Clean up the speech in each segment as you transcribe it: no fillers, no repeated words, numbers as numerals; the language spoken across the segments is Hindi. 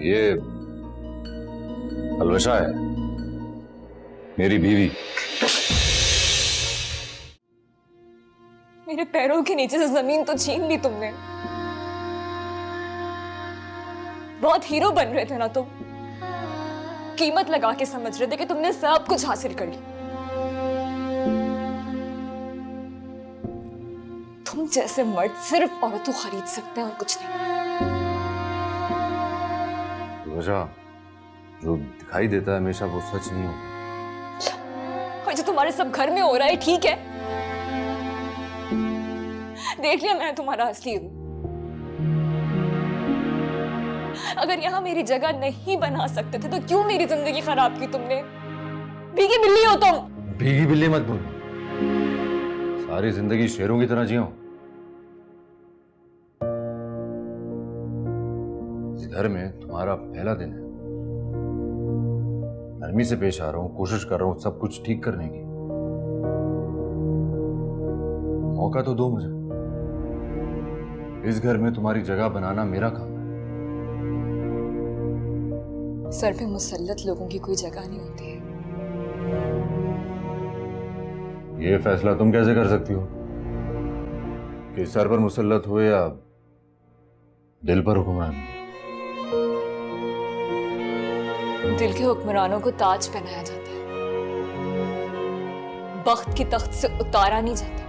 ये अलविशा है, मेरी बीवी। मेरे पैरों के नीचे से जमीन तो छीन ली तुमने। बहुत हीरो बन रहे थे ना तुम, कीमत लगा के समझ रहे थे कि तुमने सब कुछ हासिल कर लिया। तुम जैसे मर्द सिर्फ औरतों खरीद सकते हैं और कुछ नहीं। अलविशा, जो दिखाई देता है हमेशा वो सच नहीं होता। और जो तुम्हारे सब घर में हो रहा है ठीक है, देख लिया मैं तुम्हारा असली रूप। अगर यहाँ मेरी जगह नहीं बना सकते थे तो क्यों मेरी जिंदगी खराब की तुमने? भीगी बिल्ली हो तुम। भीगी बिल्ली मत बोल, सारी जिंदगी शेरों की तरह जियो। इस घर में तुम्हारा पहला दिन है, नरमी से पेश आ रहा हूं, कोशिश कर रहा हूं सब कुछ ठीक करने की। मौका तो दो मुझे। इस घर में तुम्हारी जगह बनाना मेरा काम है। सर पे मुसल्लत लोगों की कोई जगह नहीं होती है। ये फैसला तुम कैसे कर सकती हो कि सर पर मुसल्लत हो या दिल पर हुक्मरानी? दिल के हुक्मरानों को ताज पहनाया जाता है, बख्त की तख्त से उतारा नहीं जाता।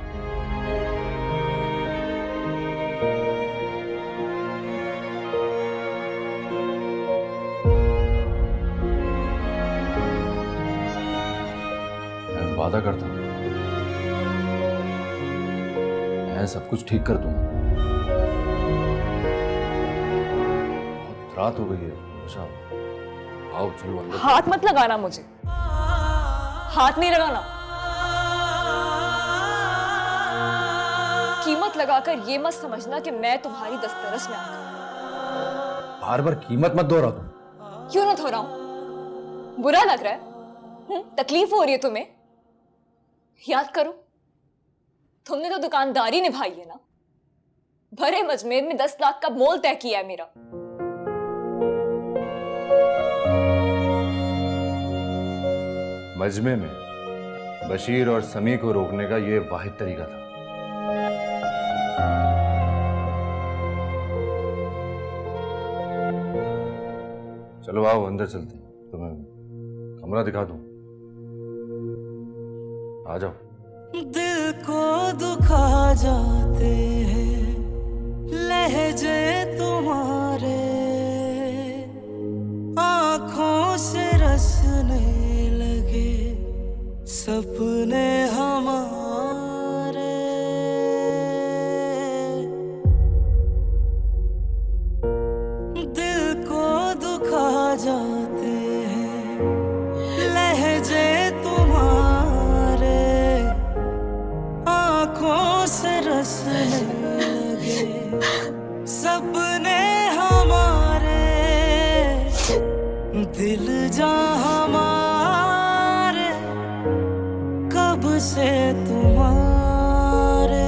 मैं वादा करता हूं, मैं सब कुछ ठीक कर दूंगा। बहुत रात हो गई है, अच्छा आओ चलो अंदर। हाथ मत लगाना मुझे, हाथ नहीं लगाना। कीमत लगाकर ये मत समझना कि मैं तुम्हारी दस्तरस में आकर। बार बार कीमत मत दोहराओ तुम। क्यों ना दोहराऊं? बुरा लग रहा है? तकलीफ हो रही है तुम्हें? याद करो, तुमने तो दुकानदारी निभाई है ना। भरे मजमे में 10 लाख का मोल तय किया है मेरा। मजमे में बशीर और समी को रोकने का ये वाहिद तरीका था। चलो आओ अंदर चलते हैं, तुम्हें कमरा दिखा दूं। आ जाओ। दिल को दुखा जाते हैं लहजे तुम्हारे, आंखों से रसने लगे सपने हमारे। दिल को दुखा जाते हैं लहजे तुम्हारे, आंखों से रसने लगे सपने हमारे। दिल जा हमारे कब से तुम्हारे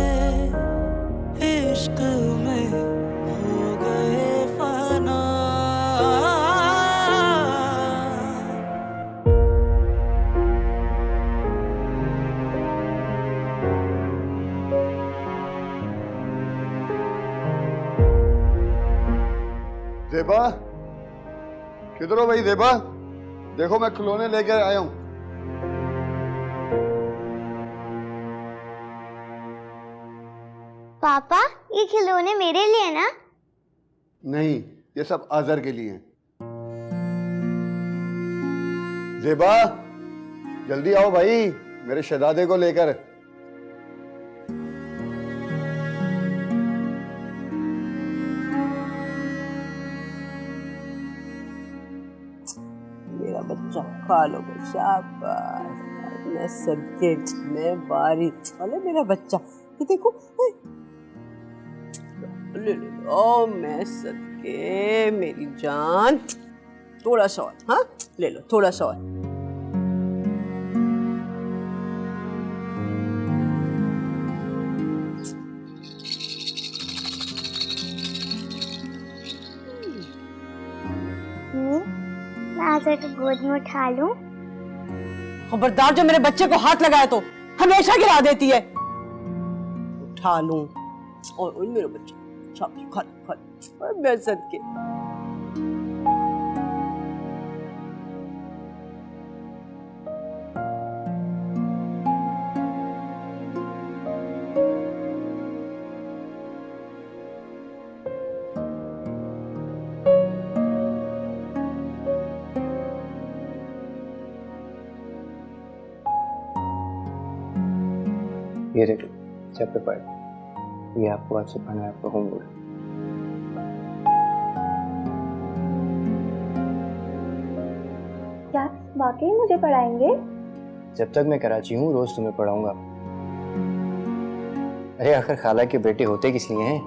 इश्क में हो गए फना। ज़ेबा, किधर हो भाई ज़ेबा? देखो मैं खिलौने लेकर आया हूं। पापा, ये खिलौने मेरे लिए ना? नहीं, ये सब आज़र के लिए हैं। ज़ेबा, जल्दी आओ भाई, मेरे शहजादे को लेकर। मेरा बच्चा खा लो, शाबाश। मैं सबके मैं बारी वाले मेरा बच्चा, ये देखो। ले ले लो, मैं सदके मेरी जान। थोड़ा सा और, हाँ ले लो थोड़ा सा और। मैं आजा के गोद में उठा लूं? खबरदार, जो मेरे बच्चे को हाथ लगाया तो हमेशा गिरा देती है। उठा लूं? और मेरा बच्चा खा खा मैं सदके। ये देखो चैप्टर 5, ये आपको आज से पढ़ना है, आपका होमवर्क। क्या वाकई मुझे पढ़ाएंगे? जब तक मैं कराची हूँ रोज तुम्हें पढ़ाऊंगा। अरे आखिर खाला के बेटे होते किस लिए हैं?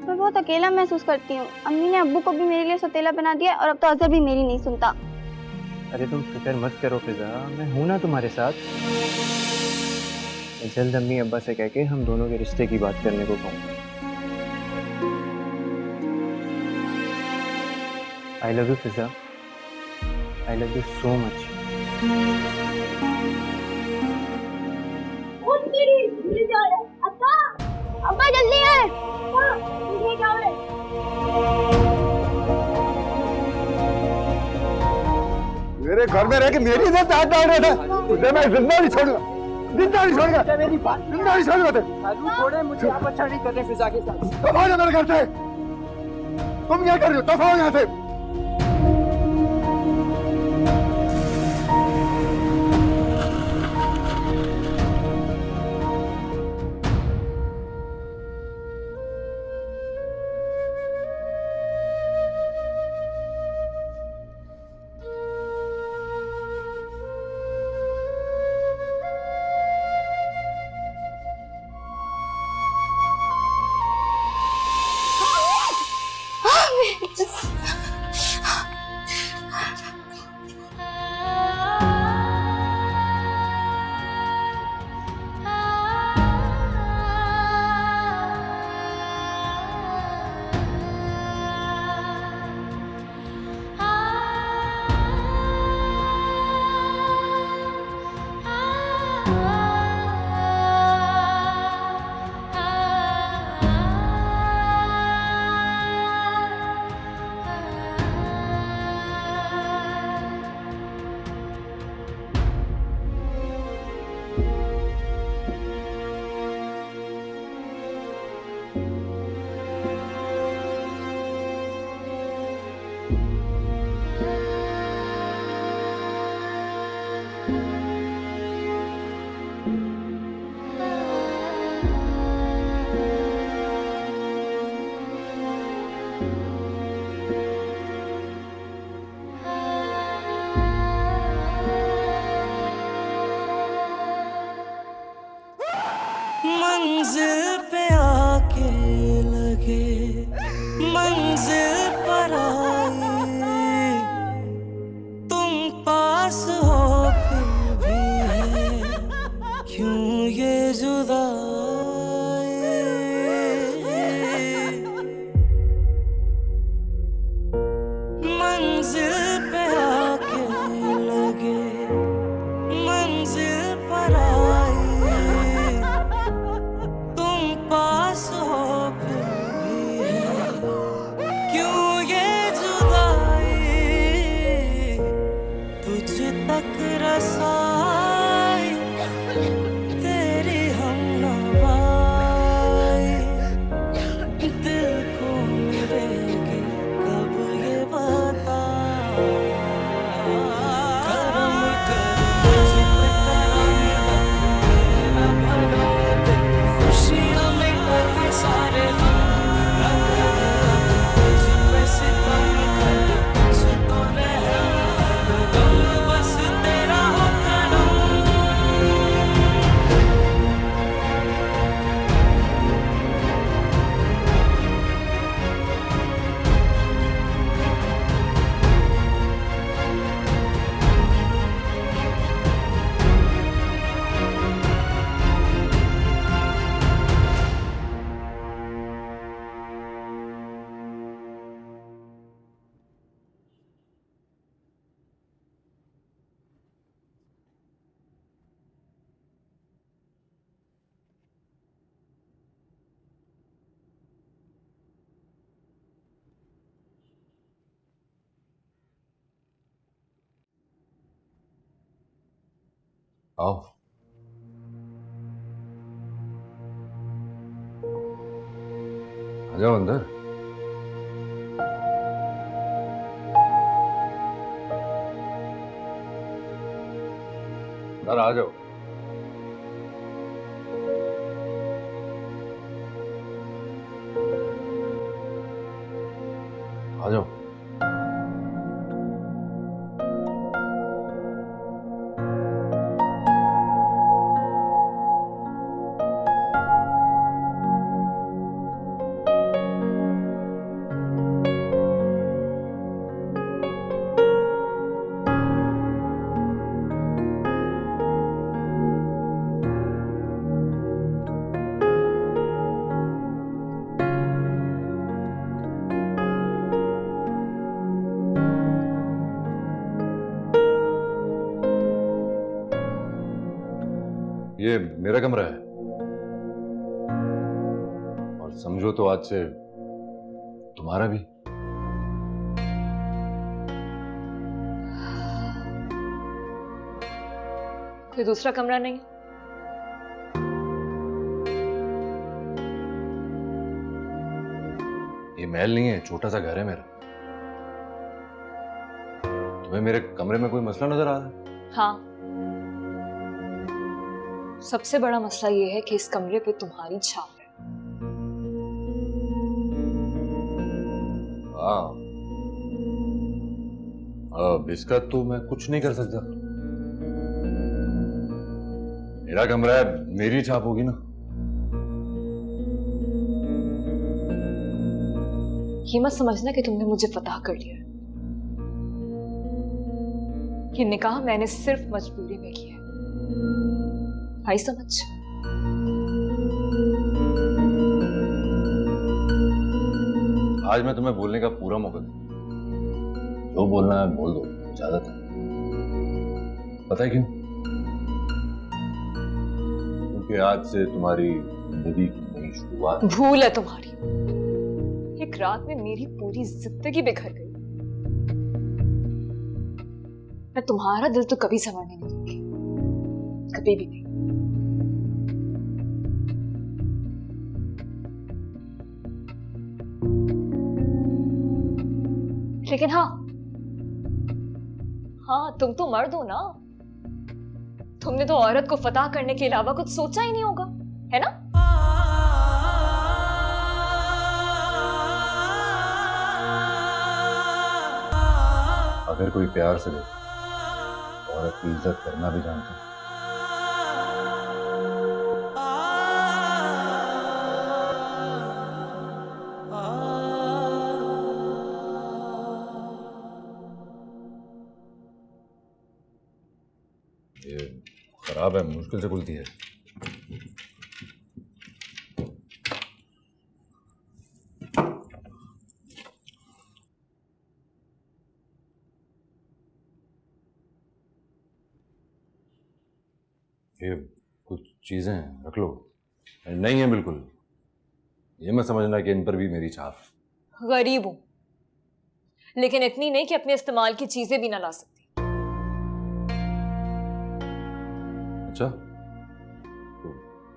मैं बहुत अकेला महसूस करती हूँ। अम्मी ने अब्बू को भी मेरे लिए सौतेला बना दिया और अब तो अजहर भी मेरी नहीं सुनता। अरे तुम फिक्र मत करो फिजा, मैं हूं ना तुम्हारे साथ। मैं जल्द अम्मी अब्बा से कह के हम दोनों के रिश्ते की बात करने को कहूँगा। I love you Fiza, I love you so much. अब्बा जल्दी है। मेरे घर में रह के मेरी इज्जत हाथ डाल रहा था, तुझे मैं जिंदा नहीं छोड़ूंगा, जिंदा नहीं छोड़ूंगा, मेरी बात जिंदा नहीं छोड़ूंगा। छोड़े मुझे, आप अच्छा नहीं कर रहे फिजा के साथ। दफा हो जा मेरे घर से। तुम क्या कर रहे हो? दफा हो यहाँ से। आओ। आ जाओ अंदर। अंदर आ जाओ। आ जाओ। ये मेरा कमरा है और समझो तो आज से तुम्हारा भी। कोई दूसरा कमरा नहीं? ये महल नहीं है, छोटा सा घर है मेरा। तुम्हें मेरे कमरे में कोई मसला नजर आ रहा है? हाँ, सबसे बड़ा मसला ये है कि इस कमरे पे तुम्हारी छाप है। हाँ, अब इसका तो मैं कुछ नहीं कर सकता। मेरा कमरा है, मेरी छाप होगी ना। ये मत समझना कि तुमने मुझे फतह कर लिया है। ये निकाह मैंने सिर्फ मजबूरी में किया है। आई समझ? आज मैं तुम्हें बोलने का पूरा मौका दूं। जो बोलना है बोल दो, इजाजत है। पता है क्यों? क्योंकि आज से तुम्हारी जिंदगी की नई शुरुआत। भूल है तुम्हारी। एक रात में मेरी पूरी जिंदगी बिखर गई। मैं तुम्हारा दिल तो कभी संवारने नहीं दूंगी, कभी भी नहीं। लेकिन हाँ, तुम तो मर्द हो ना। तुमने तो औरत को फतह करने के अलावा कुछ सोचा ही नहीं होगा, है ना? अगर कोई प्यार से दे, औरत की इज्जत करना भी जानता है। ये खराब है, मुश्किल से खुलती है। ये कुछ चीजें हैं, रख लो। नहीं है बिल्कुल। ये मत समझना कि इन पर भी मेरी छाप है। गरीब हूं, लेकिन इतनी नहीं कि अपने इस्तेमाल की चीजें भी ना ला सकती। अच्छा, तो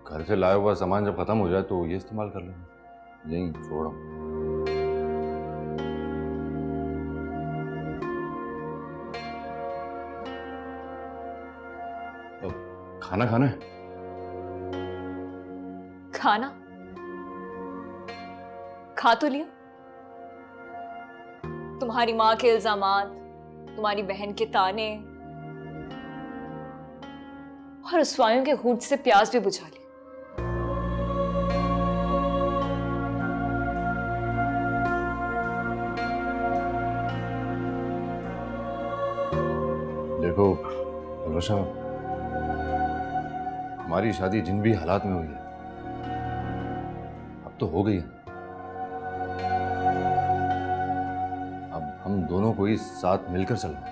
घर से लाया हुआ सामान जब खत्म हो जाए तो ये इस्तेमाल कर लेंगे। यही छोड़ो। तो खाना खाना है? खाना खा तो लिया। तुम्हारी मां के इल्जामात, तुम्हारी बहन के ताने और रुसवाइयों के घूंट से प्यास भी बुझा ली। देखो अलवशा, हमारी शादी जिन भी हालात में हुई है, अब तो हो गई है। अब हम दोनों को ही साथ मिलकर चलना है।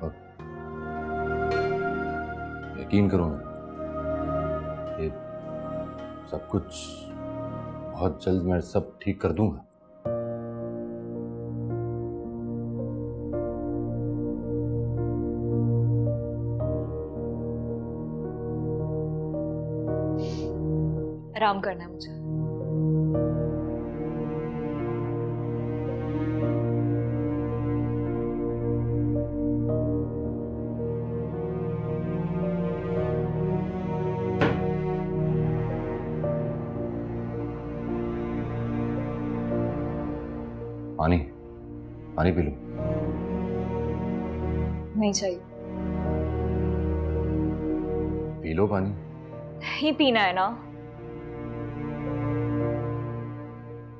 और यकीन करो ना, ये सब कुछ बहुत जल्द मैं सब ठीक कर दूंगा। आराम करना है मुझे। पानी पानी पी लो। नहीं चाहिए। पी लो पानी। नहीं पीना है ना।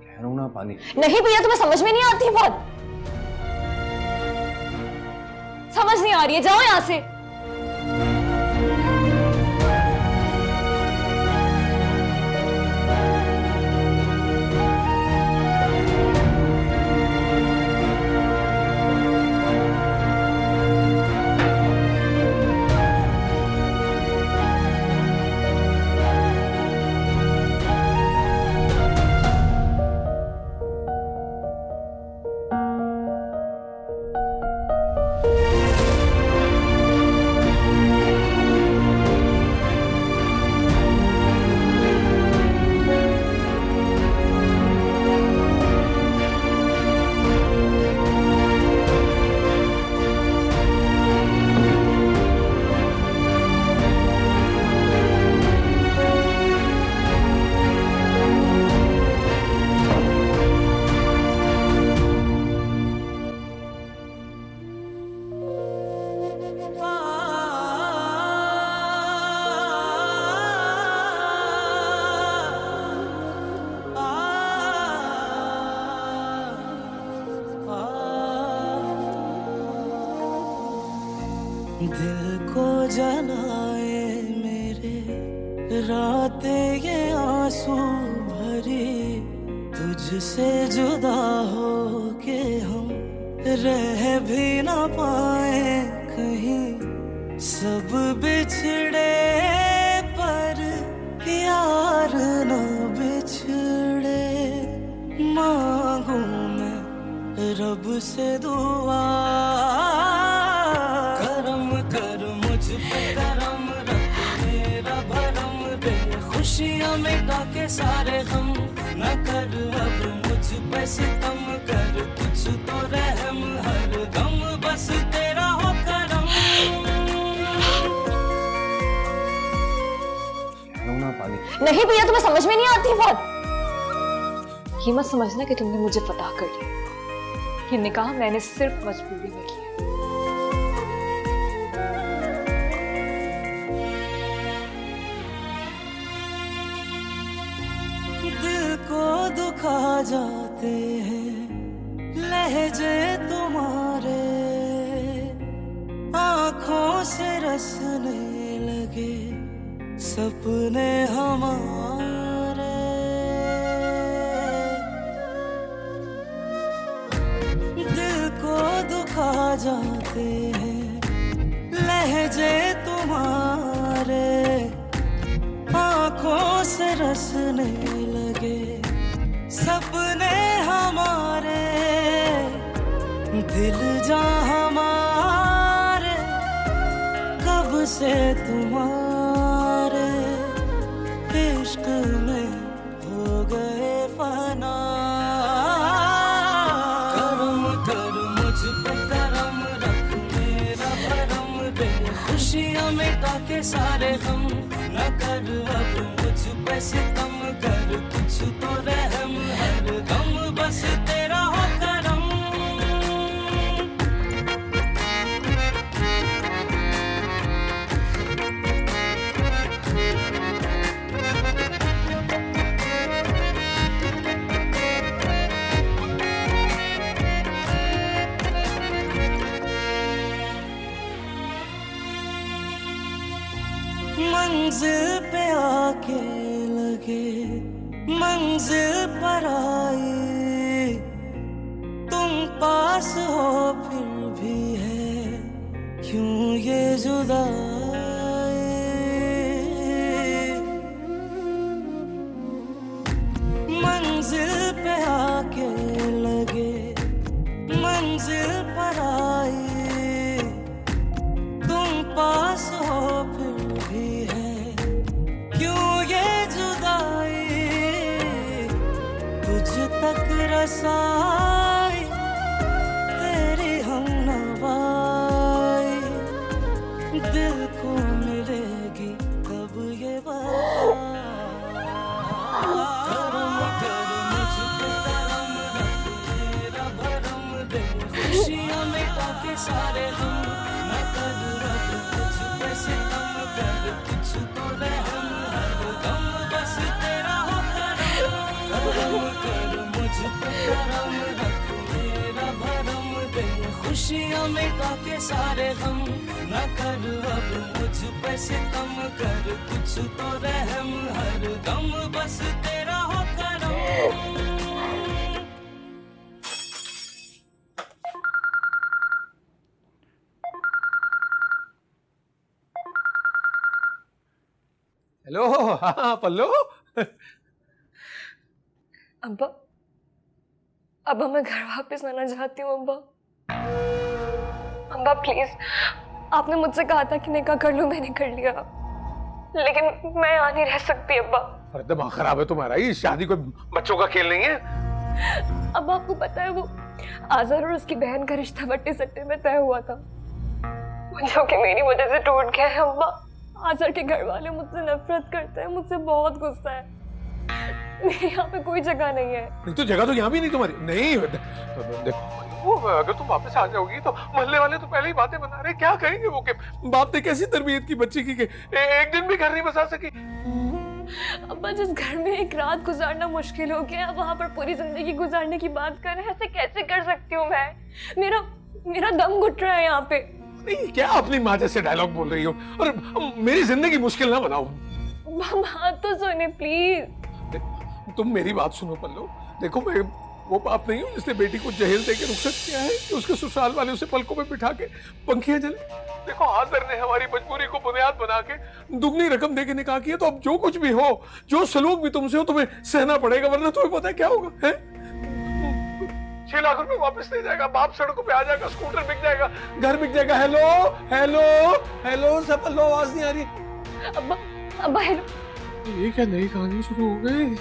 कह रहा हूं ना पानी। नहीं पिया तुम्हें समझ में नहीं आती बात। समझ नहीं आ रही है, जाओ यहां से। दिल को जलाए मेरे रातें ये आंसू भरी, तुझसे जुदा हो के हम रह भी ना पाए कहीं। सब बिछड़े पर यार न बिछड़े, मांगू मैं रब से दुआ, करम कर मुझ पे करम रख, मेरा भरम दे खुशियां मिटा के सारे गम, न कर अब मुझ पे सितम कर, कुछ तो रहम हर दम बस तेरा हो करम। पानी नहीं भैया तुम्हें समझ में नहीं आती बात। ये मत समझना कि तुमने मुझे पता कर लिया। ये निकाह मैंने सिर्फ मजबूरी में किया। दिल को दुखा जाते हैं लहजे तुम्हारे, आंखों से रसने लगे सपने हमारे। दिल को दुखा जाते हैं लहजे तुम्हारे, आंखों से रसने लगे सपने हमारे। दिल जा हमारे कब से तुम्हारे इश्क में हो गए फना। करम कर मुझ पे करम रख, मेरा भरम दे खुशियां मिटा के सारे गम, न कर अब मुझ पे सितम कर, कुछ तो रहम हर दम बस तेरा हो करम। मंजिल पे आके लगे मंजिल पर आई, तुम पास हो फिर भी है क्यों ये जुदाई। मंजिल पे आके लगे मंजिल पर आई, तुम पास हो फिर भी है क्यों ये जुदाई। रसाई तेरी हम नवाई दिल को मिलेगी कब ये करम कर मुझ पे करम रख मेरा भरम दे खुशियाँ मिटा के सारे हम न कर रब मुझ पे सितम कर कुछ तो रहम हर दम बस तेरा हो करम कर मुझ पे करम रख मेरा भरम दे खुशियाँ मिटा के सारे हम न कर अब मुझ पे सितम कर कुछ तो रहम हर दम बस तेरा हो करम। हेलो। हाँ पल्लू। अब्बा, अब्बा मैं घर वापस आना चाहती हूँ अब्बा। अब्बा प्लीज, आपने मुझसे कहा था कि निकाह कर लूं, मैंने कर लिया, लेकिन मैं यहाँ नहीं रह सकती अब्बा। अरे दिमाग खराब है तुम्हारा, ये शादी कोई बच्चों का खेल नहीं है। अब आपको पता है वो आज़र और उसकी बहन का रिश्ता वट्टे सट्टे में तय हुआ था, जो कि मेरी वजह से टूट गया है अब्बा। आज़र के घर वाले मुझसे नफरत करते हैं, मुझसे बहुत गुस्सा है। मेरे यहाँ पे कोई जगह नहीं है। नहीं तो जगह तो यहाँ भी नहीं तुम्हारी। नहीं देखो, अगर तुम वापस आ जाओगी तो मोहल्ले वाले तो पहले ही बातें बना रहे, क्या कहेंगे वो कि बाप ने कैसी तरबियत की बच्ची की एक दिन भी घर नहीं बसा सकी। अब्बा जिस घर में एक रात गुजारना मुश्किल हो गया, वहां पर पूरी जिंदगी गुजारने की बात कर रहे हैं, ऐसे कैसे कर सकती हूँ मैं? मेरा दम घुट रहा है यहाँ पे। नहीं क्या अपनी माँ जैसे डायलॉग बोल रही हो, और मेरी जिंदगी मुश्किल ना बनाओ। बात तो सुने प्लीज। तुम मेरी बात सुनो पल्लू, देखो मैं वो बाप नहीं हूँ जिसने बेटी को जहेज देके रुखसत किया है कि उसके ससुराल वाले उसे पलकों में बिठा के पंखियां जले। देखो आज़र ने हमारी मजबूरी को बुनियाद बना के दुगनी रकम देके निकाह किया, तो अब जो कुछ भी हो, जो सलूक भी तुमसे हो, तुम्हें सहना पड़ेगा, वरना तुम्हें पता है क्या होगा है? 6 लाख रुपए वापस ले जाएगा, बाप सड़कों पे आ जाएगा, स्कूटर बिक जाएगा, घर बिक जाएगा। हेलो हेलो हेलो, सब पल्लू आवाज नहीं आ रही। अब्बा हेलो। ये क्या नई कहानी शुरू हो गई?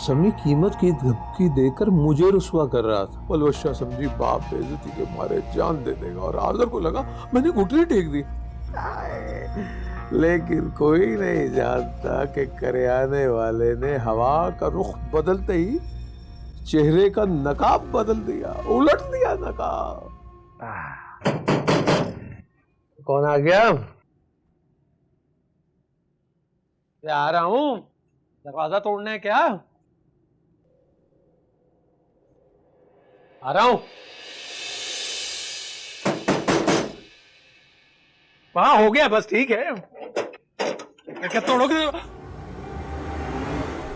समी कीमत की धमकी देकर मुझे रुस्वा कर रहा था। पलवशा समझी बाप बेइज्जती के मारे जान दे देगा, और आज़र को लगा मैंने घुटने टेक दी। लेकिन कोई नहीं जानता कि करियाने वाले ने हवा का रुख बदलते ही चेहरे का नकाब बदल दिया, उलट दिया नकाब। कौन आ गया? आ रहा हूँ, दरवाजा तोड़ने क्या? आ रहा हूं। वहां हो गया बस, ठीक है। क्या तोड़ोगे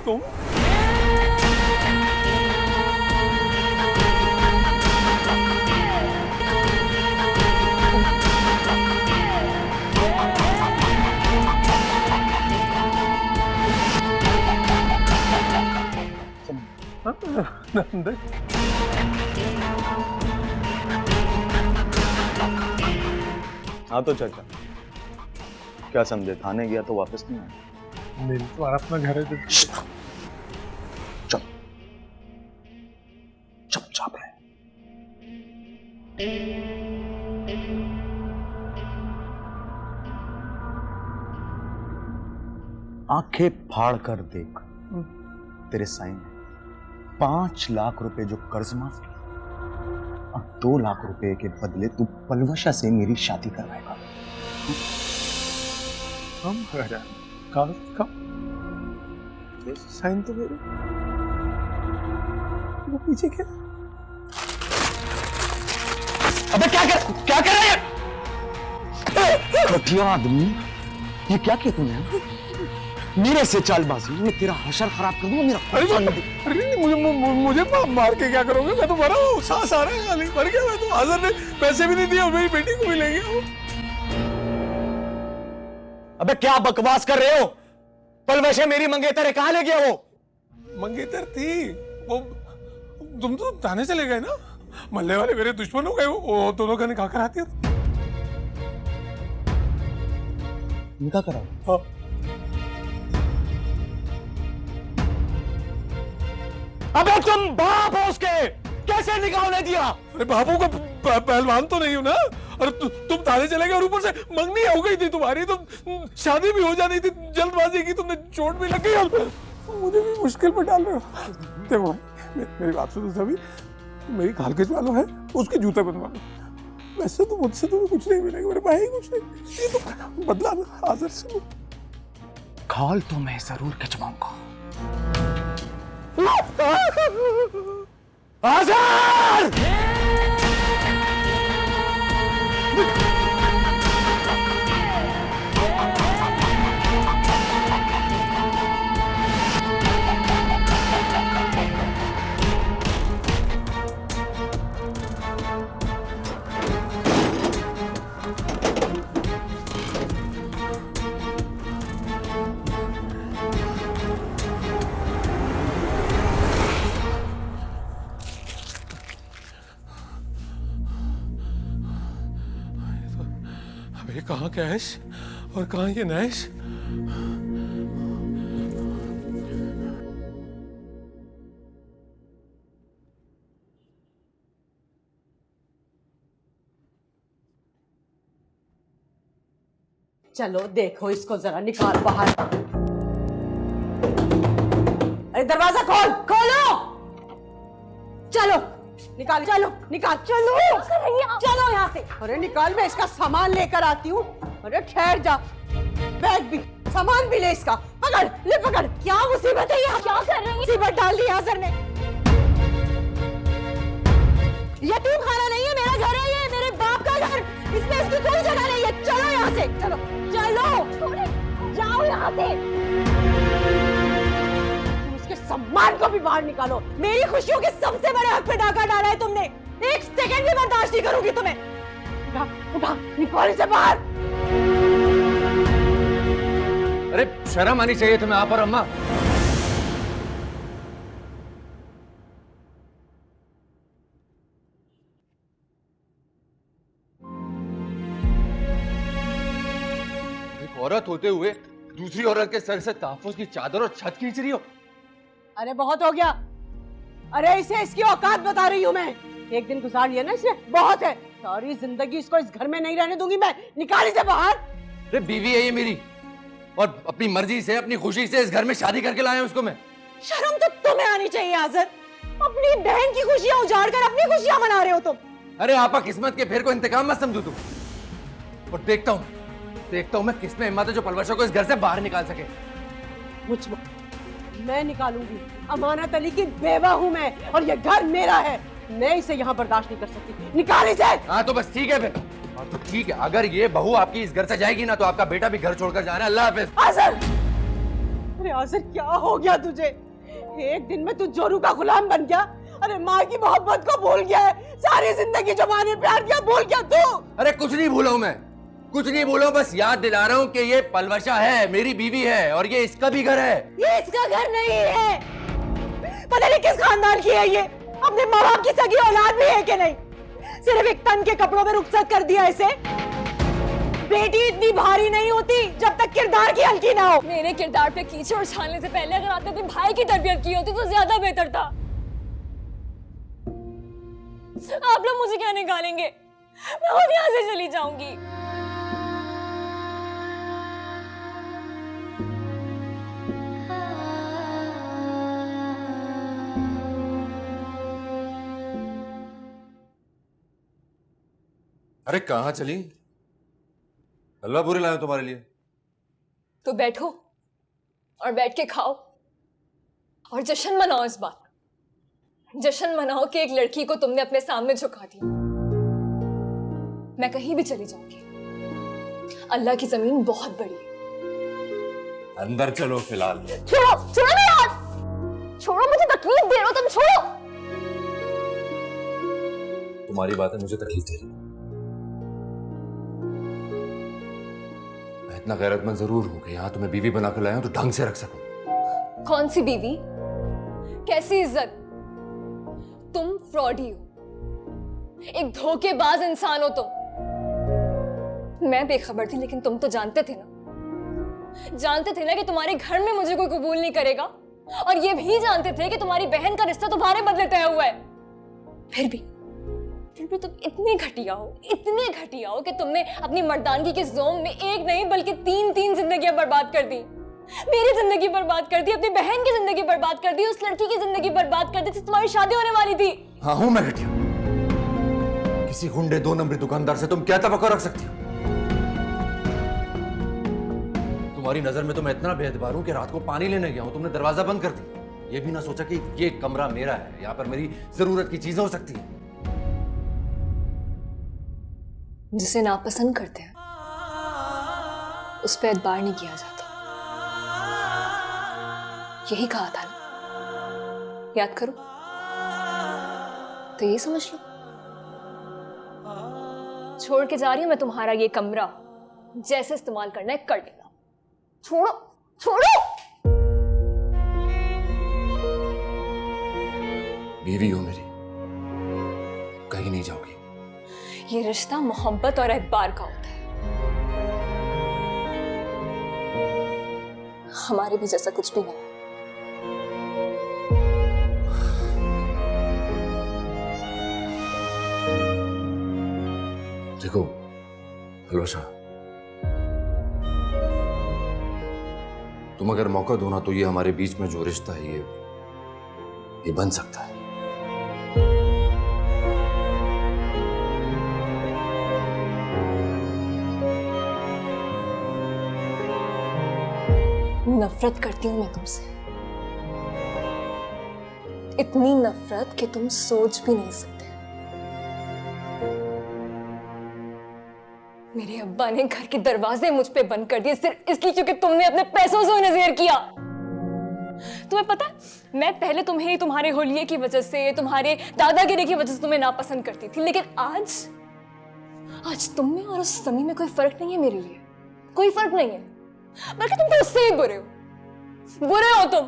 तुम? हाँ तो चाचा, क्या समझे, थाने गया तो वापस नहीं आया? मेरी तो अपना घर है। चुप चुपचाप है। आंखें फाड़ कर देख, तेरे साइन 5 लाख रुपए जो कर्ज माफ किया, अब 2 लाख रुपए के बदले तू पलवशा से मेरी शादी करवाएगा। हम कागज का साइन तो मेरे, वो पीछे क्या? अबे क्या कर रहा है? घटिया आदमी, ये क्या किया तूने? मेरे से चालबाजी, मैं तेरा हशर खराब कर दूंगा। मेरा अरे मुझे मार के क्या करोगे? मैं तो मरा हूँ, सांस आ रहा है खाली, मर गया मैं तो। हाजिर ने पैसे भी नहीं दिए और मेरी बेटी को भी ले गया। अबे क्या बकवास कर रहे हो? पलवशे मेरी मंगेतर है, कहां ले गया वो? मंगेतर थी वो, तुम तो थाने चले गए ना। मल्ले वाले मेरे दुश्मन हो गए, वो दोनों का निकाह करा दिया। निकाह करा? हाँ। अबे तुम बाप हो उसके, कैसे निकाह होने दिया? अरे बाबू का पहलवान तो नहीं हूं ना। और तुम थाने चले गए और ऊपर से मंगनी हो गई थी तुम्हारी, तो शादी भी हो जानी थी, जल्दबाजी की तुमने, चोट भी लग गई और मुझे भी मुश्किल में डाल रहे हो। देखो मेरी बात सुनो सभी, मेरी खालकेज वालों है, उसके जूते बनवा लो। वैसे तो मुझसे तुम्हें कुछ नहीं मिलेगा मेरे भाई, कुछ नहीं। ये तो बदला ना हाजिर से। खाल तो मैं जरूर खिंचवाऊंगा। आज़ाद! अबे कहाँ कैश और कहाँ ये नैश? चलो देखो इसको जरा, निकाल बाहर। अरे दरवाजा खोलो। चलो निकाल, चलो निकाल, चलो चलो यहाँ से। अरे निकाल, मैं इसका सामान लेकर आती हूँ। अरे ठहर जा, बैग भी, सामान भी ले इसका। पकड़, ले पकड़। क्या मुसीबत है यहाँ? क्या कर रही है? मुसीबत डाल दी हाजिर ने। यतीम खाना नहीं है, मेरा घर है ये, मेरे बाप का घर। इसमें इसकी कोई जगह नहीं है। चलो यहाँ से, चलो चलो, जाओ यहाँ से। उसके सम्मान को भी बाहर निकालो। मेरी खुशियों के सबसे बड़े हक पे डाका डाला है तुमने। एक सेकंड भी बर्दाश्त नहीं करूंगी तुम्हें। उठा, निकाल इसे बाहर। अरे शर्म आनी चाहिए तुम्हें आप और अम्मा। एक औरत होते हुए दूसरी औरत के सर से तहफ्फुज़ की चादर और छत खींच रही हो। अरे बहुत हो गया। अरे इसे इसकी औकात बता रही हूँ मैं। एक दिन गुजार लिया ना इसने, बहुत है। सारी जिंदगी इसको इस घर में नहीं रहने दूंगी मैं। निकाल इसे बाहर। अरे बीवी है ये मेरी, और अपनी मर्जी से, अपनी खुशी से इस घर में शादी करके लाया उसको मैं। शर्म तो तुम्हें आनी चाहिए आज़र। अपनी बहन की खुशियां उजाड़ कर अपनी खुशियां मना रहे हो तुम। अरे आपा किस्मत के फेर को इंतकाम मत समझो तुम। और देखता हूँ मैं किसमें हिम्मत है जो पलवशा को इस घर से बाहर निकाल सके। मैं निकालूंगी। अमानत अली की बेवा हूँ मैं, और ये घर मेरा है। मैं इसे यहाँ बर्दाश्त नहीं कर सकती। निकाल इसे। हाँ तो बस ठीक है फिर। हाँ तो ठीक है, अगर ये बहू आपकी इस घर से जाएगी ना, तो आपका बेटा भी घर छोड़कर जा रहा है। अल्लाह हाफिज। आज़र, अरे आज़र क्या हो गया तुझे? एक दिन में तू जोरू का गुलाम बन गया। अरे माँ की मोहब्बत को भूल गया है। सारी जिंदगी जो माँ ने प्यार किया भूल गया तू। अरे कुछ नहीं भूला हूं मैं, कुछ नहीं भूला। बस याद दिला रहा हूँ कि ये पलवशा है, मेरी बीवी है, और ये इसका भी घर है। ये इसका घर नहीं है। पता नहीं किस खानदान की है ये। अपने माँ बाप की सगी औलाद भी है कि नहीं? सिर्फ एक तन के कपड़ों में रुखसत कर दिया इसे। बेटी इतनी भारी नहीं होती जब तक किरदार की हल्की ना हो। मेरे किरदार पे कीचड़ उछालने से पहले अगर आपने अपने भाई की तरबियत की होती तो ज्यादा बेहतर था। आप लोग मुझे क्या निकालेंगे? मैं खुद यहाँ से चली जाऊंगी। अरे कहाँ चली? हलवा पूरी लाया तुम्हारे लिए। तो बैठो और बैठ के खाओ और जश्न मनाओ। इस बात जश्न मनाओ कि एक लड़की को तुमने अपने सामने झुका दिया। मैं कहीं भी चली जाऊंगी, अल्लाह की जमीन बहुत बड़ी है। अंदर चलो फिलहाल। छोड़ो छोड़ो ना यार, छोड़ो, मुझे तकलीफ दे रहे हो तुम, छोड़ो। तुम्हारी बातें मुझे तकलीफ दे रही। मैं इतना गैरतमंद जरूर हूं कि यहां तुम्हें बीवी बना कर लाया हूं तो ढंग से रख सकूं। कौन सी बीवी, कैसी इज्जत? तुम फ्रॉडी हो, एक धोखेबाज इंसान हो तुम। मैं बेखबर थी लेकिन तुम तो जानते थे ना कि तुम्हारे घर में मुझे कोई कबूल नहीं करेगा, और ये भी जानते थे कि तुम्हारी बहन का रिश्ता तुम्हारे बदले तय हुआ है। फिर भी तुम इतने घटिया हो कि तुमने अपनी मर्दानगी के जोम में एक नहीं बल्कि तीन जिंदगियां बर्बाद कर दी। मेरी जिंदगी बर्बाद कर दी, अपनी बहन की जिंदगी बर्बाद कर दी, उस लड़की की जिंदगी बर्बाद कर दी जिससे तुम्हारी शादी होने वाली थी। हाँ हूं मैं घटिया। किसी गुंडे 2 नंबरी दुकानदार से तुम क्या तवक्को रख सकती हो? तुम्हारी नजर में तो मैं इतना बेएतबार हूं कि रात को पानी लेने गया हूं, तुमने दरवाजा बंद कर दिया। ये भी ना सोचा कि ये कमरा मेरा है, यहां पर मेरी जरूरत की चीजें हो सकती है। जिसे नापसंद करते हैं उस पर एतबार नहीं किया जाता, यही कहा था ना, याद करो। तो ये समझ लो, छोड़ के जा रही हूं मैं तुम्हारा ये कमरा, जैसे इस्तेमाल करना है कर लेना। छोड़ो छोड़ो। बीवी हो मेरी, कहीं नहीं जाओगी। ये रिश्ता मोहब्बत और एतबार का होता है, हमारे भी जैसा कुछ भी नहीं। देखो हलवा, तुम अगर मौका दो ना तो ये हमारे बीच में जो रिश्ता है ये बन सकता है। नफरत करती हूं मैं तुमसे, इतनी नफरत कि तुम सोच भी नहीं सकते। मेरे अब्बा ने घर के दरवाजे मुझ पे बंद कर दिए सिर्फ इसलिए क्योंकि तुमने अपने पैसों से उन्हें ज़ेर किया। तुम्हें पता है, मैं पहले तुम्हें तुम्हारे होलिये की वजह से, तुम्हारे दादागिरी की वजह से तुम्हें नापसंद करती थी, लेकिन आज तुम में और उस समी में कोई फर्क नहीं है मेरे लिए, कोई फर्क नहीं है। बल्कि तुम तो उससे ही बुरे हो तुम।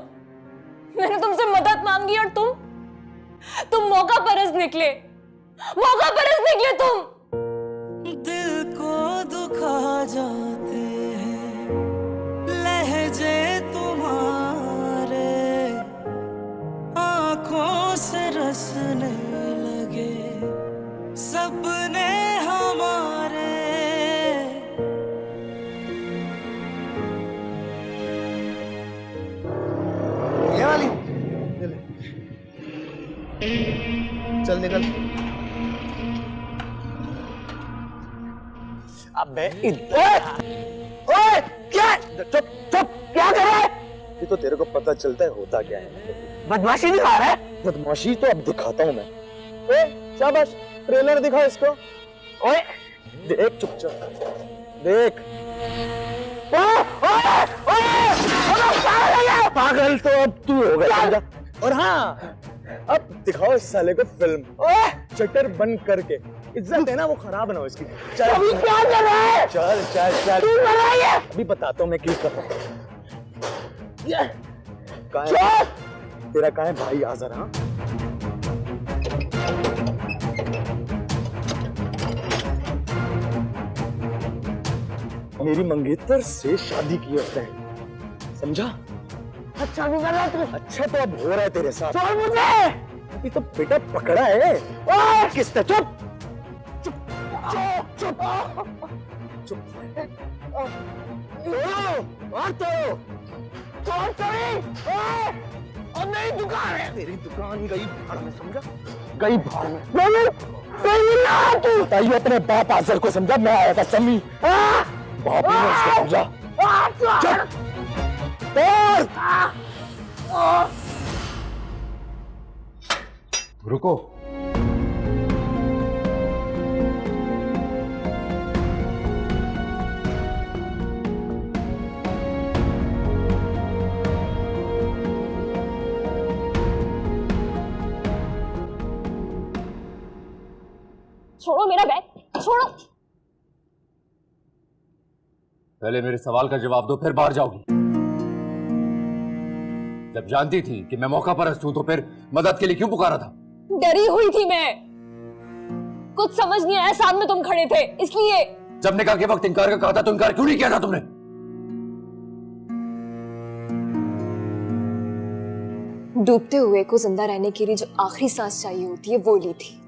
मैंने तुमसे मदद मांगी और तुम मौका परस्त निकले तुम। दिल को दुखा जाते हैं लहजे तुम्हारे, आंखों से रसने लगे सपने हमारे। ये वाली चल निकल। अबे इधर, ओए क्या? चुप क्या कर रहा है? ये तो तेरे को पता चलता है होता क्या है। बदमाशी दिखा रहा है? बदमाशी तो अब दिखाता हूँ मैं। ओए शाबाश, ट्रेलर दिखा इसको। ओए देख, चुपचाप देख। पागल तो अब तू हो गया। और हाँ, अब दिखाओ इस साले को फिल्म। शटर बंद करके, इज्जत है ना वो खराब ना हो इसकी। चल अभी क्या कर रहा है? चल अभी बताता हूँ मैं क्या कर रहा हूँ। तेरा कहाँ है भाई? आ जरा। मेरी मंगेतर से शादी की उसने, समझा? अच्छा भी कर रहा है। अच्छा तो अब हो रहा है तेरे साथ। छोड़ मुझे। अभी तो बेटा पकड़ा है। किसने? चुप और नई दुकान है। तेरी दुकान गई भाड़ में, समझा? गई भाड़ में। तू बताइए अपने बाप आजर को, समझा? मैं आया था सम्मी, बाप ने उसको समझा। रुको। छोड़ो मेरा बैग, छोड़ो। पहले मेरे सवाल का जवाब दो, फिर बाहर जाओगी। जब जानती थी कि मैं मौका परस्त हूं तो फिर मदद के लिए क्यों पुकारा था? डरी हुई थी मैं, कुछ समझ नहीं आया, सामने तुम खड़े थे इसलिए। जब निकाह के वक्त इनकार का कहा था तो इनकार क्यों नहीं किया था तुमने? डूबते हुए को जिंदा रहने के लिए जो आखिरी सांस चाहिए होती है वो ली थी।